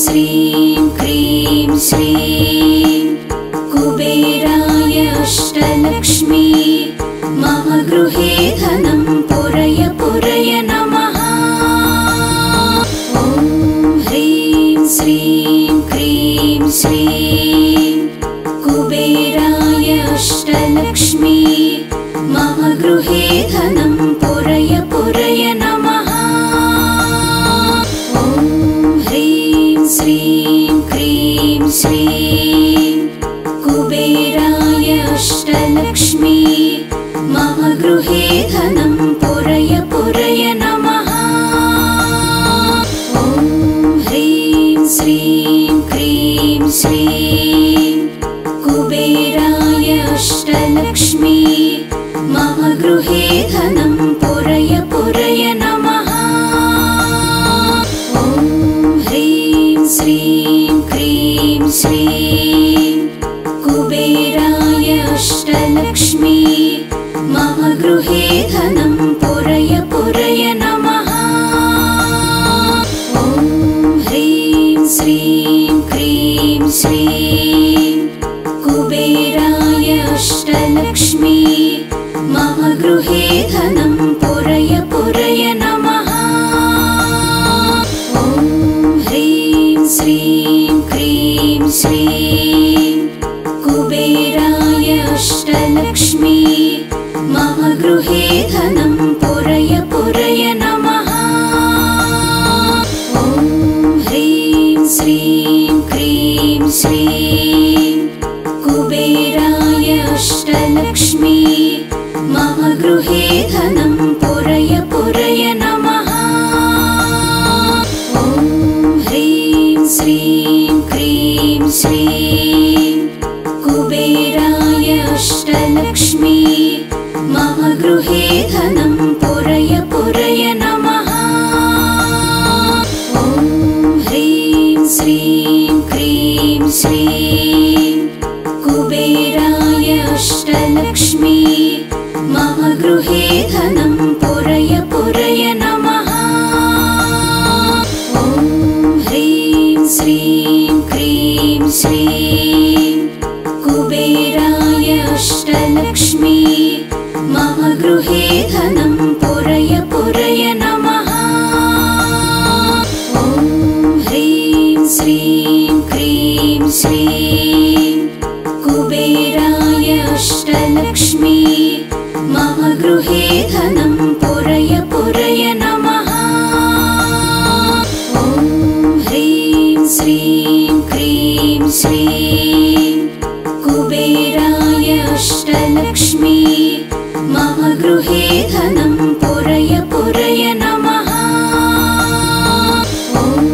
श्रीं क्रीं श्रीं कुबेराय अष्टलक्ष्मी मम गृहे धनं पुरय पुरय नमः। ॐ ह्रीं श्रीं क्रीं श्रीं कुबेराय अष्टलक्ष्मी मम गृहे धनं पुरय पुरय नमः। ॐ ह्रीं श्रीं क्रीं श्रीं कुबेराय अष्टलक्ष्मी मम गृहे धनं पुरय पुरय नमः। ॐ ह्रीं श्रीं क्रीं श्रीं कुबेराय अष्टलक्ष्मी मम गृहे धनं पुरय पुरय नमः। ॐ ह्रीं श्रीं क्रीं श्रीं कुबेराय अष्टलक्ष्मी मम गृहे धनं पुरय पुरय नमः। ॐ ह्रीं श्रीं क्रीं श्रीं कुबेराय अष्टलक्ष्मी मम गृहे धनं पुरय पुरय नमः। ॐ ह्रीं श्रीं क्रीं श्रीं कुबेराय अष्टलक्ष्मी मम गृहे धनं पुरय पुरय नमः। ॐ ह्रीं श्रीं क्रीं श्रीं कुबेराय अष्टलक्ष्मी मम गृहे धनं पुरय पुरय नमः। ॐ ह्रीं श्रीं क्रीं श्रीं कुबेराय अष्टलक्ष्मी मम गृहे धनं पुरय पुरय नमः। ॐ ह्रीं श्रीं क्रीं श्रीं कुबेराय अष्टलक्ष्मी मम गृहे धनं पुरय पुरय नमः। ॐ ह्रीं श्रीं क्रीं श्रीं कुबेराय अष्टलक्ष्मी मम गृहे धनं पुरय पुरय नमः। ॐ ह्रीं श्रीं क्रीं श्रीं कुबेराय अष्टलक्ष्मी मम गृहे धनं पुरय पुरय नमः। ॐ ह्रीं श्रीं क्रीं श्रीं कुबेराय अष्टलक्ष्मी मम गृहे धनं पुरय पुरय नमः। ॐ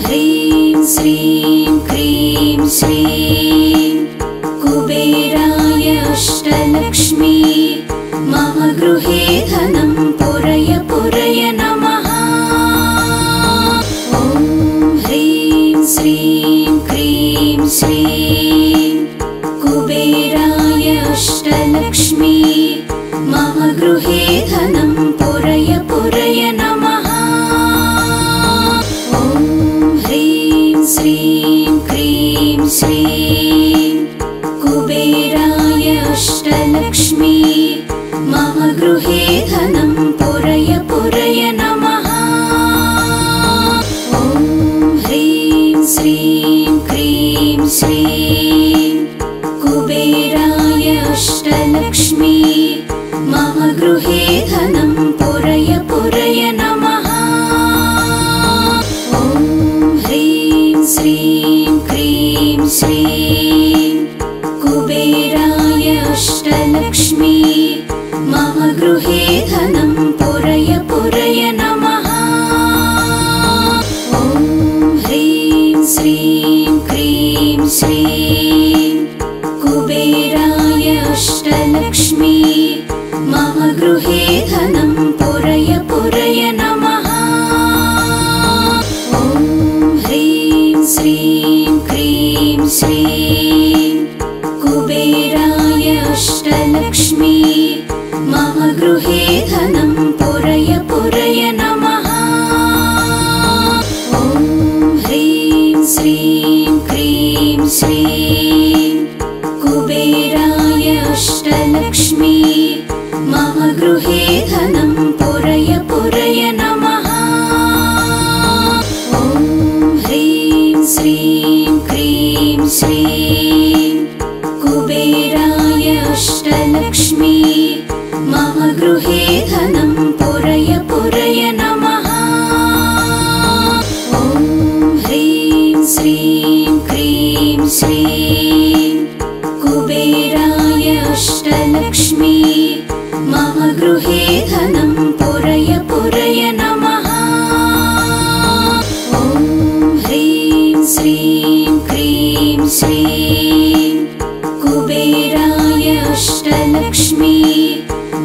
ह्रीं श्रीं क्रीं श्रीं कुबेराय अष्टलक्ष्मी मम गृहे धनं पुरय पुरय नमः। ॐ ह्रीं श्रीं क्रीं श्रीं कुबेराय अष्टलक्ष्मी मम गृहे धनं पुरय पुरय नमः। ॐ ह्रीं श्रीं क्रीं श्रीं कुबेराय अष्टलक्ष्मी मम गृहे धनं पुरय पुरय नमः। ॐ ह्रीं श्रीं क्रीं श्रीं कुबेराय अष्टलक्ष्मी मम गृहे धनं पुरय पुरय नमः। ॐ ह्रीं श्रीं क्रीं श्रीं कुबेराय अष्टलक्ष्मी मम गृहे धनं पुरय पुरय नमः। ॐ ह्रीं श्रीं क्रीं श्रीं कुबेराय अष्टलक्ष्मी मम गृहे धनं पुरय पुरय नमः। ॐ ह्रीं श्रीं क्रीं श्रीं कुबेराय अष्टलक्ष्मी मम गृहे धनं पुरय पुरय नमः। ॐ ह्रीं श्रीं कुबेराय अष्टलक्ष्मी मम गृहे धनं पुरय पुरय नमः। ॐ ह्रीं श्रीं क्रीं श्रीं कुबेराय अष्टलक्ष्मी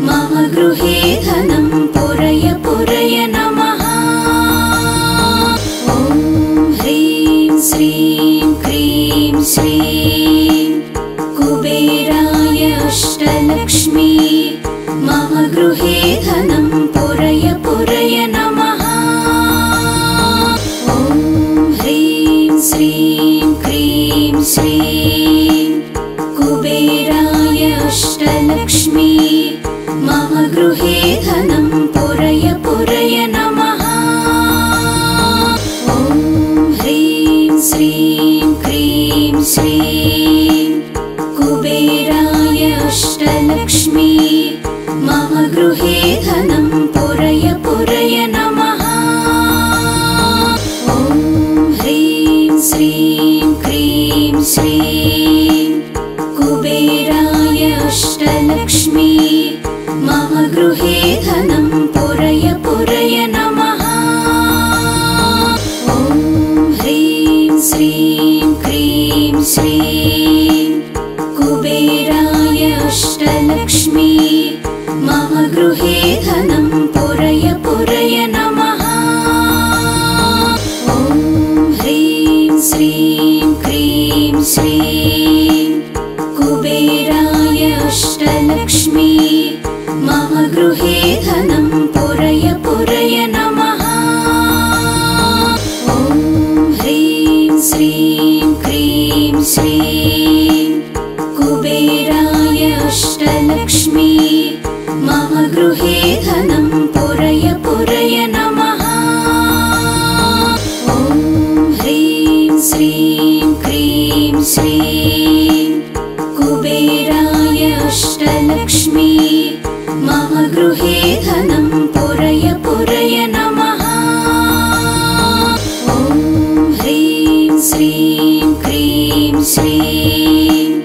मम गृहे धनं पुरय पुरय नमः। ॐ ह्रीं श्रीं क्रीं श्रीं कुबेराय अष्टलक्ष्मी मम गृहे धनं पुरय पुरय नमः। ॐ ह्रीं श्रीं क्रीं श्रीं कुबेराय अष्टलक्ष्मी मम गृहे धनं पुरय पुरय नमः। ॐ ह्रीं श्रीं क्रीं श्रीं कुबेराय अष्टलक्ष्मी मम गृहे धनं पुरय पुरय नमः। ॐ ह्रीं श्रीं क्रीं श्रीं कुबेराय अष्टलक्ष्मी मम गृहे धनं पुरय पुरय नमः। ॐ ह्रीं श्रीं क्रीं श्रीं कुबेराय अष्टलक्ष्मी मम गृहे धनं पुरय पुरय नमः। ॐ ह्रीं श्रीं क्रीं श्रीं कुबेराय अष्टलक्ष्मी मम गृहे धनं पुरय पुरय नमः। ॐ ह्रीं श्रीं क्रीं श्रीं कुबेराय अष्टलक्ष्मी मम गृहे धनं पुरय पुरय नमः। ॐ ह्रीं श्रीं क्रीं श्रीं कुबेराय अष्टलक्ष्मी मम गृहे धनं पुरय पुरय नमः। ॐ ह्रीं श्रीं क्रीं श्रीं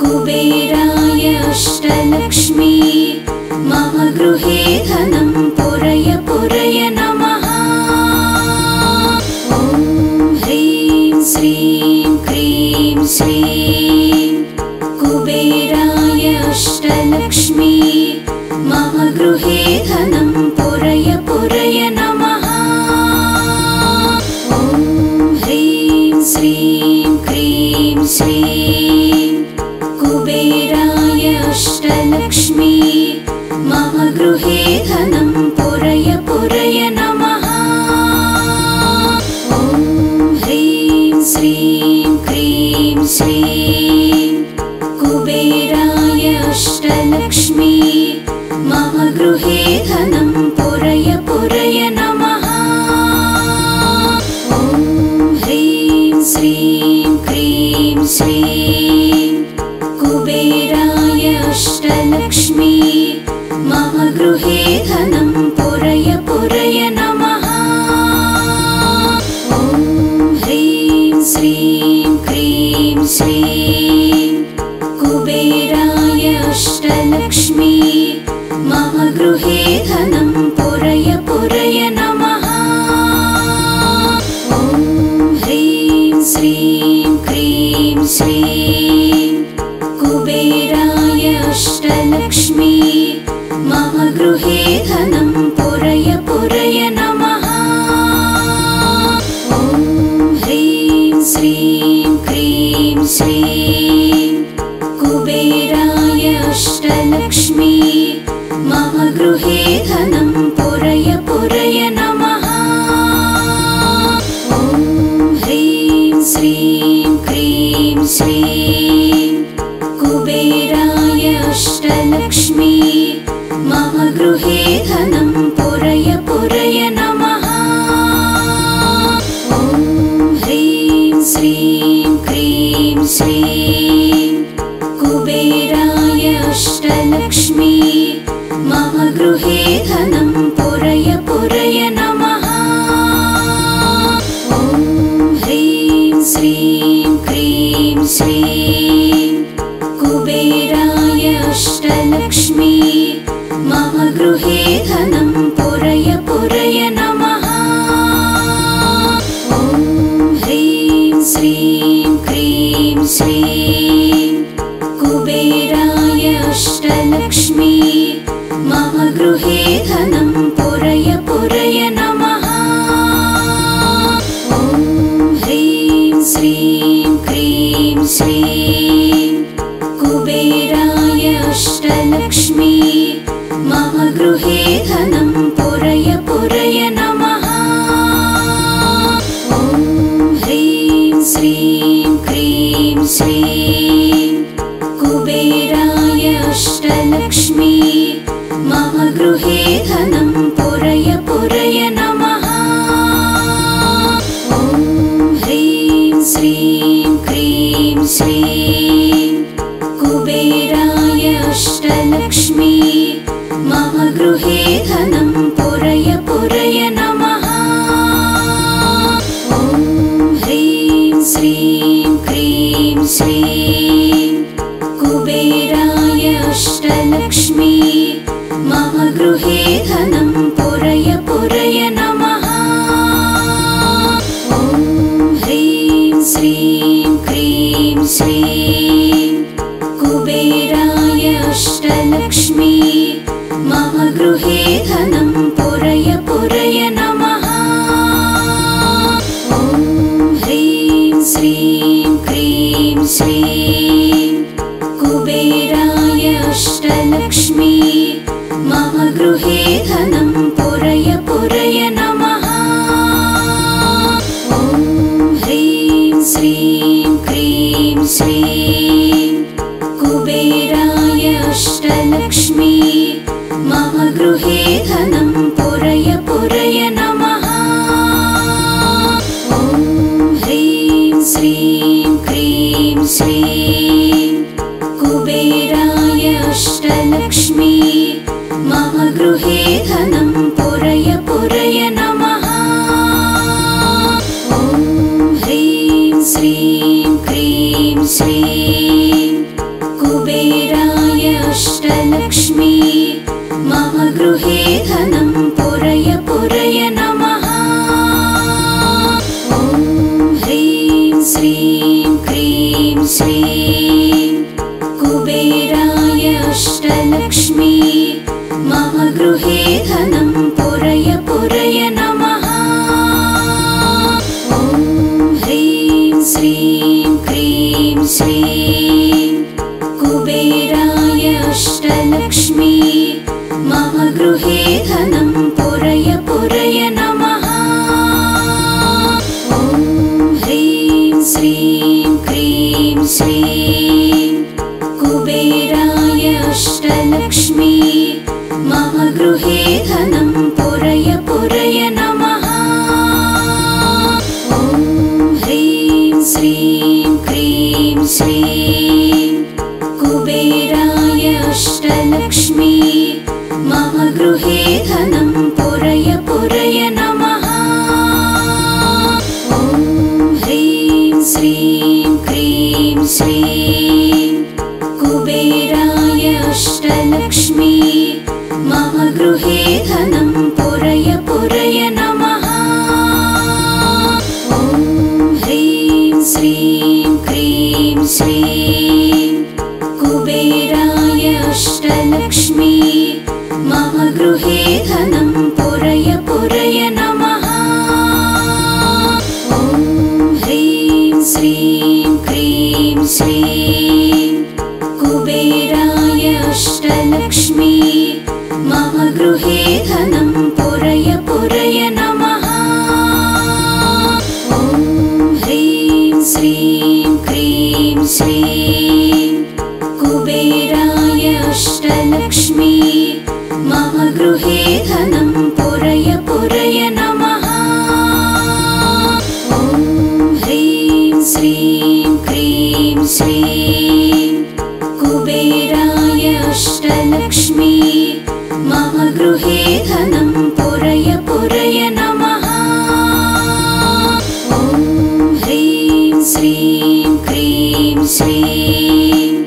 कुबेराय अष्टलक्ष्मी मम गृहे धनं पुरय पुरय नमः। ॐ ह्रीं श्रीं क्रीं श्रीं कुबेराय अष्टलक्ष्मी मम गृहे धनं पुरय पुरय नमः। ॐ ह्रीं श्रीं क्रीं श्रीं कुबेराय अष्टलक्ष्मी मम गृहे धनं पुरय पुरय नमः। ॐ ह्रीं श्रीं क्रीं श्रीं कुबेराय अष्टलक्ष्मी मम गृहे धनं पुरय पुरय नमः। ॐ ह्रीं श्रीं क्रीं श्रीं कुबेराय अष्टलक्ष्मी मम गृहे धनं पुरय पुरय नमः। ॐ ह्रीं श्रीं क्रीं श्रीं कुबेराय अष्टलक्ष्मी मम गृहे धनं पुरय पुरय नमः। ॐ ह्रीं श्रीं क्रीं श्रीं कुबेराय अष्टलक्ष्मी मम गृहे धनं पुरय पुरय नमः। ॐ ह्रीं श्रीं क्रीं श्रीं कुबेराय अष्टलक्ष्मी मम गृहे धनं पुरय पुरय नमः। ॐ ह्रीं श्रीं क्रीं श्रीं श्रीं कुबेराय अष्टलक्ष्मी मम गृहे धनं पुरय पुरय नमः। ॐ ह्रीं श्रीं क्रीं श्रीं कुबेराय अष्टलक्ष्मी मम गृहे धनं पुरय पुरय नमः। ॐ ह्रीं श्रीं क्रीं श्रीं कुबेराय अष्टलक्ष्मी मम गृहे धनं पुरय पुरय नमः। ॐ ह्रीं श्रीं क्रीं श्रीं कुबेराय अष्टलक्ष्मी मम गृहे धनं पुरय पुरय नमः। ॐ ह्रीं श्रीं क्रीं श्रीं कुबेराय अष्टलक्ष्मी मम गृहे धनं पुरय पुरय नमः। ॐ ह्रीं श्रीं क्रीं श्रीं कुबेराय अष्टलक्ष्मी मम गृहे धनं पुरय पुरय नमः। ॐ ह्रीं श्रीं क्रीं श्रीं कुबेराय अष्टलक्ष्मी मम गृहे धनं पुरय पुरय नमः। ॐ ह्रीं श्रीं क्रीं श्रीं कुबेराय अष्टलक्ष्मी मम गृहे धनं पुरय पुरय नमः। ॐ ह्रीं श्रीं क्रीं श्रीं कुबेराय अष्टलक्ष्मी मम गृहे धनं पुरय पुरय नमः। ॐ ह्रीं श्रीं क्रीं श्रीं कुबेराय अष्टलक्ष्मी मम गृहे धनं पुरय पुरय नमः। ॐ ह्रीं श्रीं क्रीं श्रीं कुबेराय अष्टलक्ष्मी मम गृहे धनं पुरय पुरय नमः। ॐ ह्रीं श्रीं क्रीं श्रीं कुबेराय अष्टलक्ष्मी मम गृहे धनं पुरय पुरय नमः। ॐ ह्रीं श्रीं क्रीं श्रीं कुबेराय अष्टलक्ष्मी मम गृहे धनं पुरय पुरय नमः। ॐ ह्रीं श्रीं क्रीं श्रीं कुबेराय अष्टलक्ष्मी मम गृहे धनं पुरय पुरय नमः। ॐ ह्रीं श्रीं क्रीं श्रीं कुबेराय अष्टलक्ष्मी मम गृहे धनं पुरय पुरय नमः। ॐ ह्रीं श्रीं क्रीं श्रीं कुबेराय अष्टलक्ष्मी मम गृहे धनं पुरय पुरय नमः। ॐ ह्रीं श्रीं क्रीं श्रीं कुबेराय अष्टलक्ष्मी मम गृहे धनं पुरय पुरय नमः। ॐ ह्रीं श्रीं क्रीं श्रीं कुबेराय अष्टलक्ष्मी मम गृहे धनं पुरय पुरय नमः। ॐ ह्रीं श्रीं क्रीं श्रीं कुबेराय अष्टलक्ष्मी मम गृहे धनं पुरय पुरय नमः। ॐ ह्रीं श्रीं क्रीं श्रीं कुबेराय अष्टलक्ष्मी मम गृहे धनं पुरय पुरय नमः। ॐ ह्रीं श्रीं क्रीं श्रीं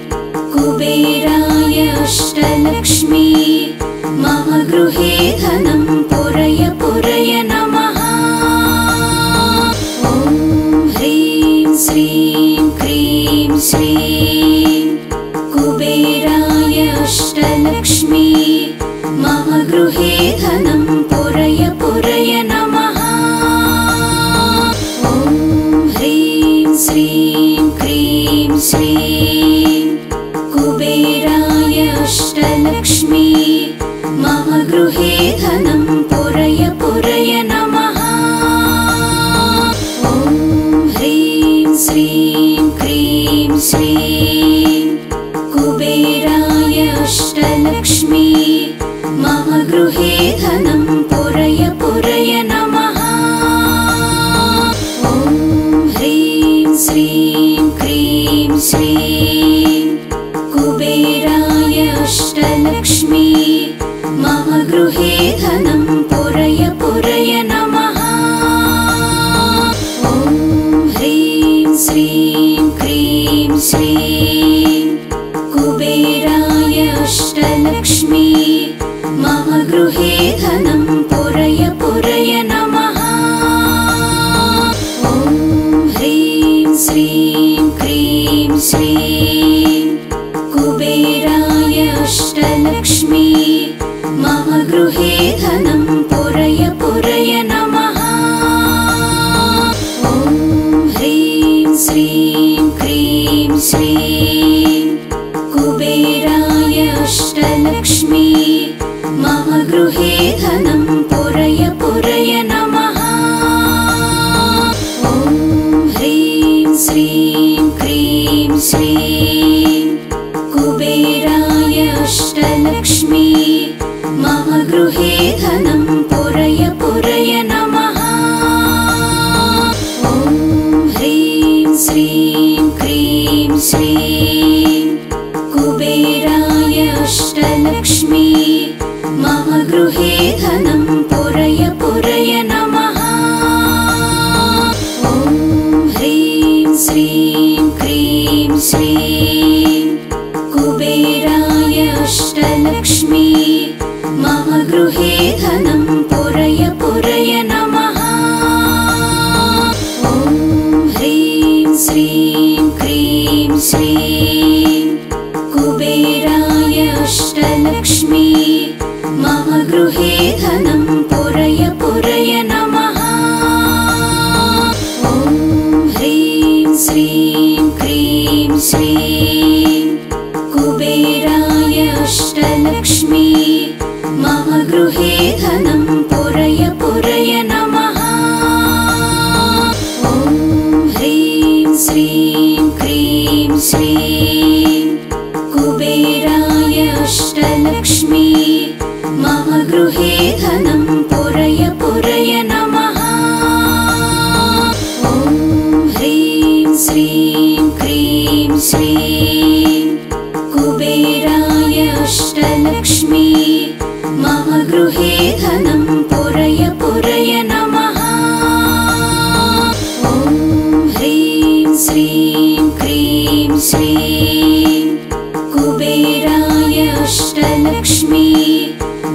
कुबेराय अष्टलक्ष्मी मम गृहे धनं पुरय पुरय नमः। ॐ ह्रीं श्रीं क्रीं श्रीं कुबेराय अष्टलक्ष्मी मम गृहे धनं पुरय पुरय नमः। ॐ ह्रीं श्रीं क्रीं श्रीं कुबेराय अष्टलक्ष्मी मम गृहे धनं पुरय पुरय नमः। ॐ ह्रीं श्रीं क्रीं श्रीं कुबेराय अष्टलक्ष्मी मम गृहे धनं पुरय पुरय नमः। ॐ ह्रीं श्रीं क्रीं श्रीं कुबेराय अष्टलक्ष्मी मम गृहे धनं पुरय पुरय नमः। ॐ ह्रीं श्रीं क्रीं श्रीं कुबेराय अष्टलक्ष्मी मम गृहे धनं पुरय पुरय नमः। ॐ ह्रीं श्रीं क्रीं श्रीं कुबेराय अष्टलक्ष्मी मम गृहे धनं पुरय पुरय नमः। ॐ ह्रीं श्रीं क्रीं श्रीं कुबेराय अष्टलक्ष्मी मम गृहे धनं पुरय पुरय नमः। ॐ ह्रीं श्रीं क्रीं श्रीं कुबेराय अष्टलक्ष्मी मम गृहे धनं पुरय पुरय नमः। ॐ ह्रीं श्रीं क्रीं श्रीं कुबेराय अष्टलक्ष्मी मम गृहे धनं पुरय पुरय नमः। ॐ ह्रीं श्रीं क्रीं श्रीं कुबेराय अष्टलक्ष्मी मम गृहे धनं पुरय पुरय नमः। ॐ ह्रीं श्रीं क्रीं श्रीं कुबेराय अष्टलक्ष्मी मम गृहे धनं पुरय पुरय नमः। ॐ ह्रीं श्रीं क्रीं श्रीं कुबेराय अष्टलक्ष्मी मम गृहे धनं पुरय पुरय नमः। ॐ ह्रीं श्रीं क्रीं श्रीं कुबेराय अष्टलक्ष्मी मम गृहे धनं पुरय पुरय नमः। ॐ ह्रीं श्रीं क्रीं श्रीं कुबेराय अष्टलक्ष्मी मम गृहे धनं पुरय पुरय नमः। ॐ ह्रीं श्रीं क्रीं श्रीं कुबेराय अष्टलक्ष्मी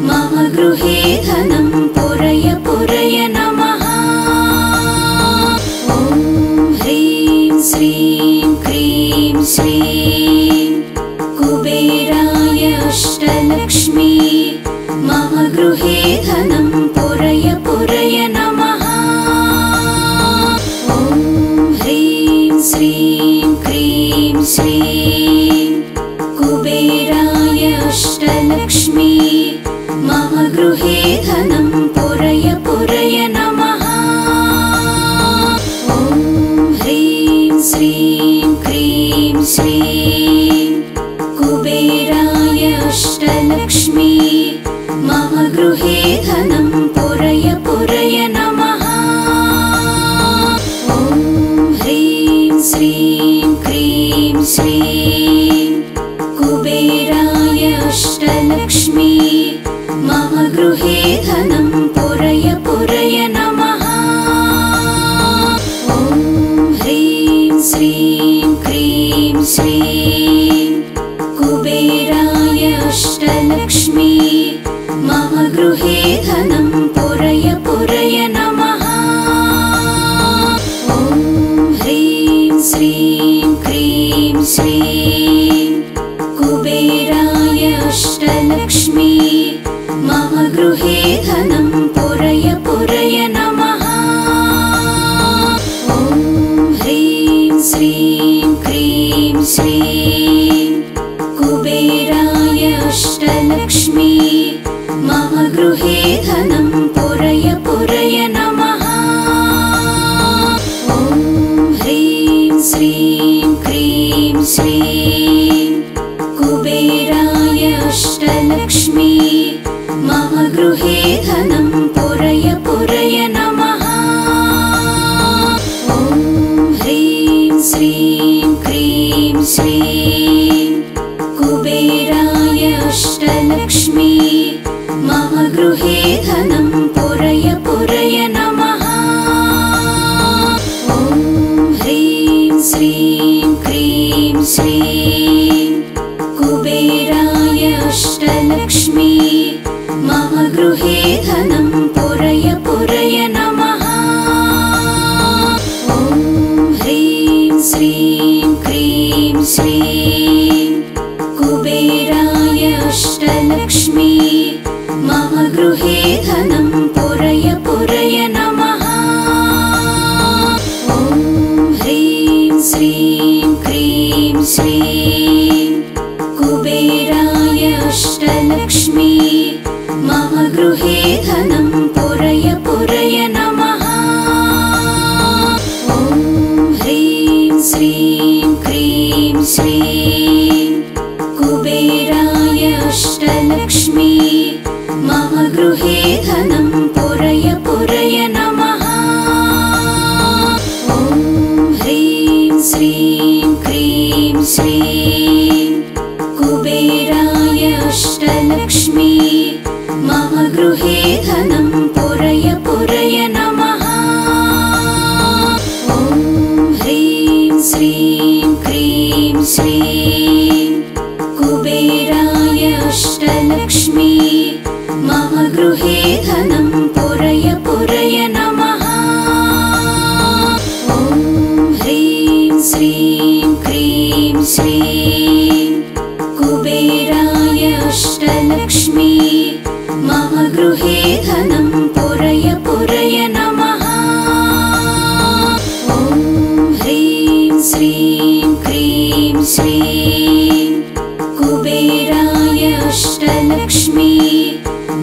मम गृहे धनं पुरय पुरय नमः। ॐ ह्रीं श्रीं क्रीं श्रीं कुबेराय अष्टलक्ष्मी मम गृहे धनं पुरय पुरय नमः। ॐ ह्रीं श्रीं क्रीं श्रीं कुबेराय अष्टलक्ष्मी मम गृहे धनं पुरय पुरय नमः। ॐ ह्रीं श्रीं क्रीं श्रीं श्रीं कुबेराय अष्टलक्ष्मी मम गृहे धनं पुरय पुरय नमः। ॐ ह्रीं श्रीं क्रीं श्रीं कुबेराय अष्टलक्ष्मी मम गृहे धनं पुरय पुरय नमः। ॐ ह्रीं श्रीं क्रीं श्रीं कुबेराय अष्टलक्ष्मी मम गृहे धनं पुरय पुरय नमः। ॐ ह्रीं श्रीं क्रीं श्रीं कुबेराय अष्टलक्ष्मी मम गृहे धनं पुरय पुरय नमः। ॐ ह्रीं श्रीं क्रीं श्रीं कुबेराय अष्टलक्ष्मी मम गृहे धनं पुरय पुरय नमः। ॐ ह्रीं श्रीं क्रीं श्रीं कुबेराय अष्टलक्ष्मी मम गृहे धनं पुरय पुरय नमः। ॐ ह्रीं श्रीं क्रीं श्रीं कुबेराय अष्टलक्ष्मी मम गृहे धनं पुरय पुरय नमः। ॐ ह्रीं श्रीं क्रीं श्रीं कुबेराय अष्टलक्ष्मी मम गृहे धनं पुरय पुरय नमः। ॐ ह्रीं श्रीं क्रीं श्रीं कुबेराय अष्टलक्ष्मी मम गृहे धनं पुरय पुरय नमः। ॐ ह्रीं श्रीं क्रीं श्रीं कुबेराय अष्टलक्ष्मी मम गृहे धनं पुरय पुरय नमः। ॐ ह्रीं श्रीं क्रीं श्रीं कुबेराय अष्टलक्ष्मी मम गृहे धनं पुरय पुरय नमः। ॐ ह्रीं श्रीं क्रीं श्रीं कुबेराय अष्टलक्ष्मी मम गृहे धनं पुरय पुरय नमः। ॐ ह्रीं श्रीं क्रीं श्रीं कुबेराय अष्टलक्ष्मी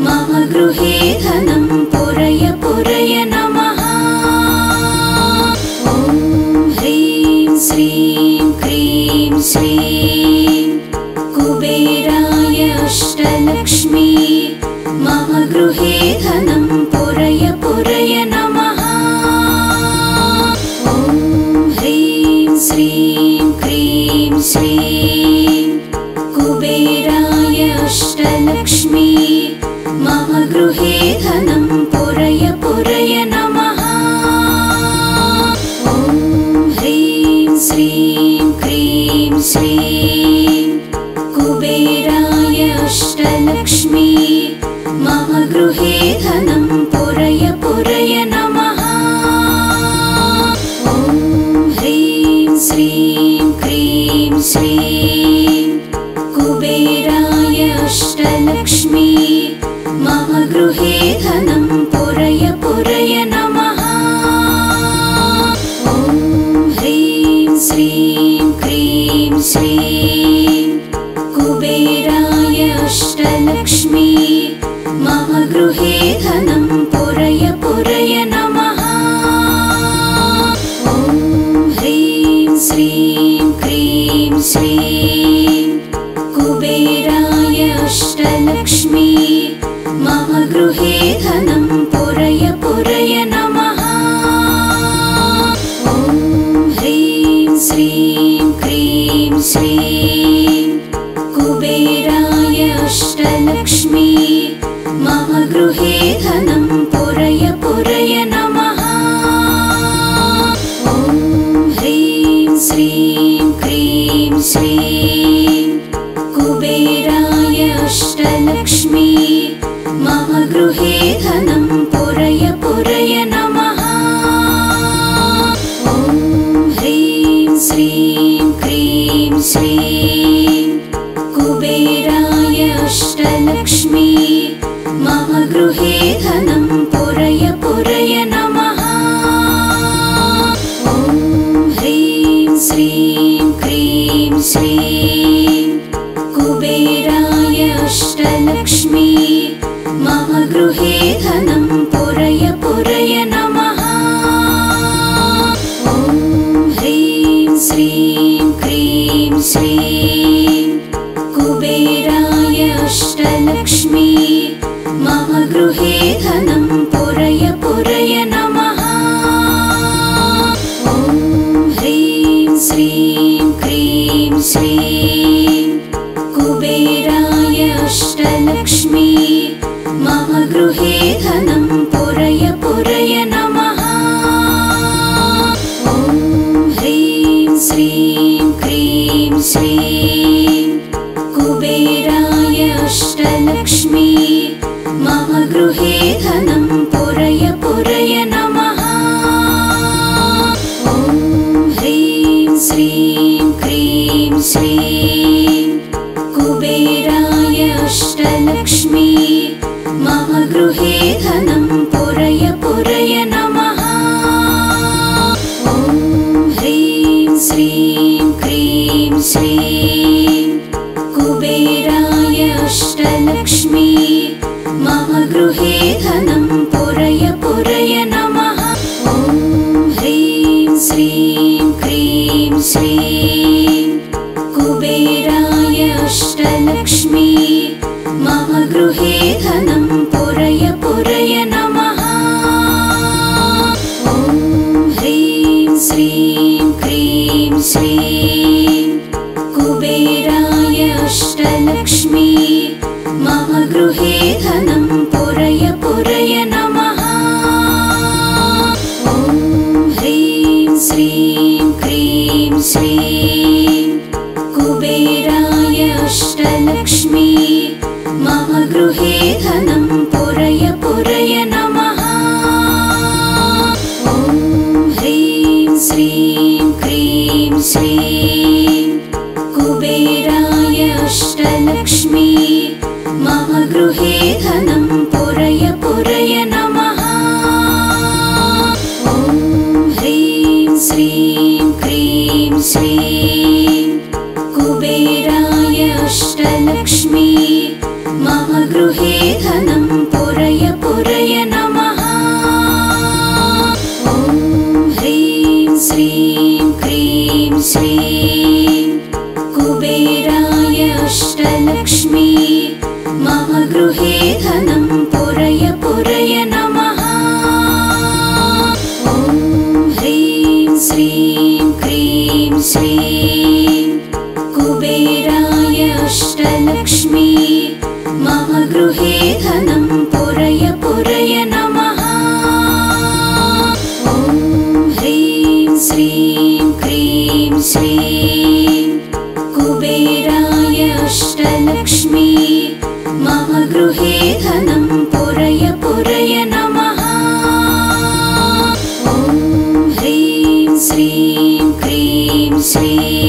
मम गृहे धनं पुरय पुरय नमः। ॐ ह्रीं श्रीं क्रीं श्रीं कुबेराय अष्टलक्ष्मी मम गृहे धनं पुरय पुरय नमः। ॐ ह्रीं श्रीं क्रीं श्रीं कुबेराय अष्टलक्ष्मी मम गृहे धनं पुरय पुरय नमः। ॐ ह्रीं श्रीं क्रीं श्रीं कुबेराय अष्टलक्ष्मी मम गृहे धनं पुरय पुरय नमः। ॐ ह्रीं श्रीं क्रीं श्रीं कुबेराय अष्टलक्ष्मी मम गृहे धनं पुरय पुरय नमः। ॐ ह्रीं श्रीं क्रीं श्रीं कुबेराय अष्टलक्ष्मी मम गृहे धनं पुरय पुरय नमः। ॐ ह्रीं श्रीं क्रीं श्रीं श्रीं कुबेराय अष्टलक्ष्मी मम गृहे धनं पुरय पुरय नमः। ॐ ह्रीं श्रीं क्रीं श्रीं कुबेराय अष्टलक्ष्मी मम गृहे धनं पुरय पुरय नमः। ॐ ह्रीं श्रीं क्रीं श्रीं कुबेराय अष्टलक्ष्मी मम गृहे धनं पुरय पुरय नमः। ॐ ह्रीं श्रीं क्रीं श्रीं कुबेराय अष्टलक्ष्मी मम गृहे धनं पुरय पुरय नमः। ॐ ह्रीं श्रीं क्रीं श्रीं कुबेराय अष्टलक्ष्मी मम गृहे धनं पुरय पुरय नमः। ॐ ह्रीं श्रीं क्रीं श्रीं कुबेराय अष्टलक्ष्मी मम गृहे धनं पुरय पुरय नमः। ॐ ह्रीं श्रीं क्रीं श्रीं कुबेराय अष्टलक्ष्मी मम गृहे धनं पुरय पुरय नमः। ॐ ह्रीं श्रीं क्रीं श्रीं कुबेराय अष्टलक्ष्मी मम गृहे धनं पुरय पुरय नमः। ॐ ह्रीं श्रीं क्रीं श्रीं कुबेराय अष्टलक्ष्मी मम गृहे धनं पुरय पुरय नमः। ॐ ह्रीं श्रीं क्रीं श्रीं कुबेराय अष्टलक्ष्मी मम गृहे धनं पुरय पुरय नमः। ॐ ह्रीं श्रीं क्रीं श्रीं कुबेराय अष्टलक्ष्मी मम गृहे धनं पुरय पुरय नमः। ॐ ह्रीं श्रीं क्रीं श्रीं कुबेराय अष्टलक्ष्मी मम गृहे धनं पुरय पुरय नमः। ॐ ह्रीं श्रीं क्रीं श्रीं कुबेराय अष्टलक्ष्मी मम गृहे धनं पुरय पुरय नमः। ॐ ह्रीं श्रीं क्रीं श्रीं कुबेराय अष्टलक्ष्मी मम गृहे धनं पुरय पुरय नमः। ॐ ह्रीं श्रीं क्रीं श्रीं कुबेराय अष्टलक्ष्मी मम गृहे धनं पुरय पुरय नमः। ॐ ह्रीं श्रीं क्रीं श्रीं कुबेराय अष्टलक्ष्मी मम गृहे धनं पुरय पुरय नमः। ॐ ह्रीं श्रीं क्रीं श्रीं